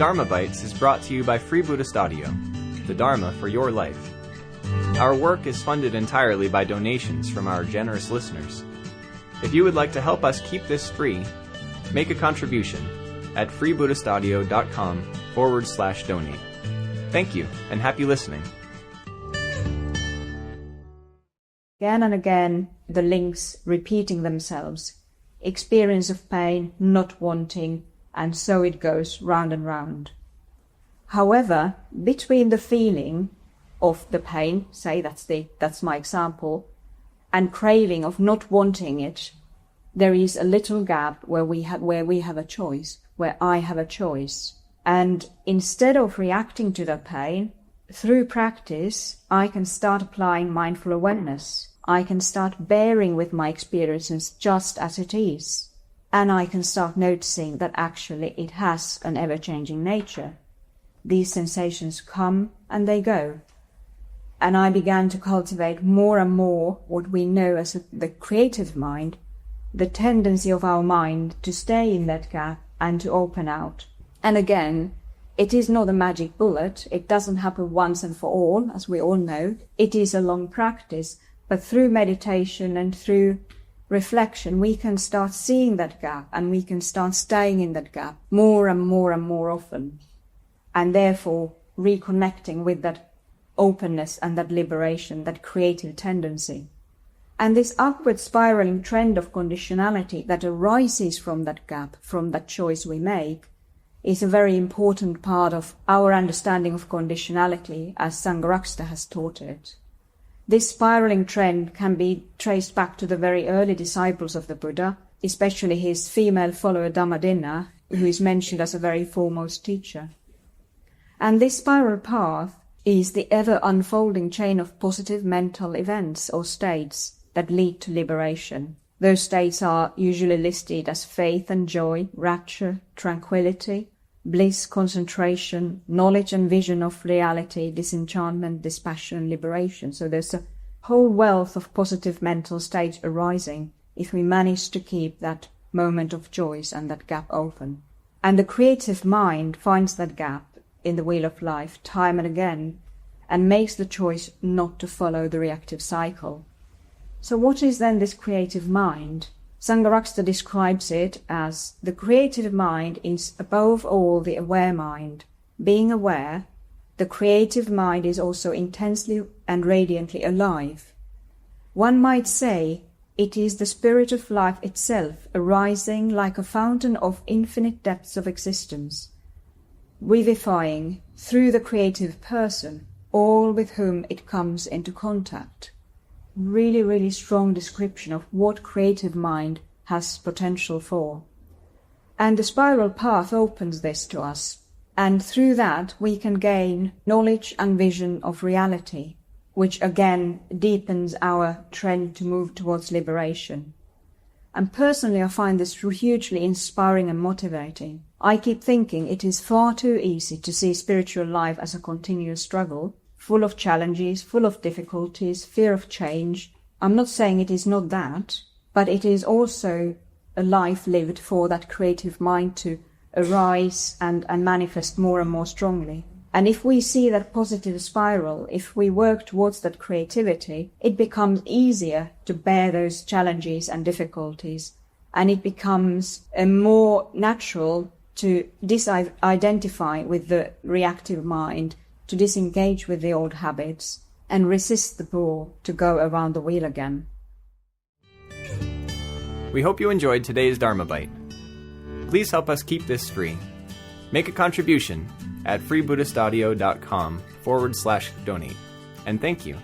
Dharmabytes is brought to you by Free Buddhist Audio, the Dharma for your life. Our work is funded entirely by donations from our generous listeners. If you would like to help us keep this free, make a contribution at freebuddhistaudio.com/donate. Thank you, and happy listening. Again and again, the links repeating themselves. Experience of pain, not wanting, and so it goes round and round. However, between the feeling of the pain, say that's my example, and craving of not wanting it, there is a little gap where we have a choice, where I have a choice. And instead of reacting to the pain, through practice, I can start applying mindful awareness. I can start bearing with my experiences just as it is. And I can start noticing that actually it has an ever-changing nature. These sensations come and they go. And I began to cultivate more and more what we know as the creative mind, the tendency of our mind to stay in that gap and to open out. And again, it is not a magic bullet. It doesn't happen once and for all, as we all know. It is a long practice. But through meditation and through reflection, we can start seeing that gap and we can start staying in that gap more and more and more often. And therefore reconnecting with that openness and that liberation, that creative tendency. And this upward spiraling trend of conditionality that arises from that gap, from that choice we make, is a very important part of our understanding of conditionality as Sangharakshita has taught it. This spiraling trend can be traced back to the very early disciples of the Buddha, especially his female follower Dhammadinna, who is mentioned as a very foremost teacher. And this spiral path is the ever-unfolding chain of positive mental events or states that lead to liberation. Those states are usually listed as faith and joy, rapture, tranquility, bliss, concentration, knowledge and vision of reality, disenchantment, dispassion, and liberation. So there's a whole wealth of positive mental states arising if we manage to keep that moment of choice and that gap open. And the creative mind finds that gap in the wheel of life time and again and makes the choice not to follow the reactive cycle. So what is then this creative mind? Sangharakshita describes it as the creative mind is above all the aware mind. Being aware, the creative mind is also intensely and radiantly alive. One might say it is the spirit of life itself arising like a fountain of infinite depths of existence, vivifying through the creative person all with whom it comes into contact. Really, really strong description of what creative mind has potential for. And the spiral path opens this to us. And through that we can gain knowledge and vision of reality, which again deepens our trend to move towards liberation. And personally I find this hugely inspiring and motivating. I keep thinking it is far too easy to see spiritual life as a continuous struggle, full of challenges, full of difficulties, fear of change. I'm not saying it is not that, but it is also a life lived for that creative mind to arise and manifest more and more strongly. And if we see that positive spiral, if we work towards that creativity, it becomes easier to bear those challenges and difficulties. And it becomes more natural to disidentify with the reactive mind, to disengage with the old habits and resist the pull to go around the wheel again. We hope you enjoyed today's Dharma Bite. Please help us keep this free. Make a contribution at freebuddhistaudio.com/donate. And thank you.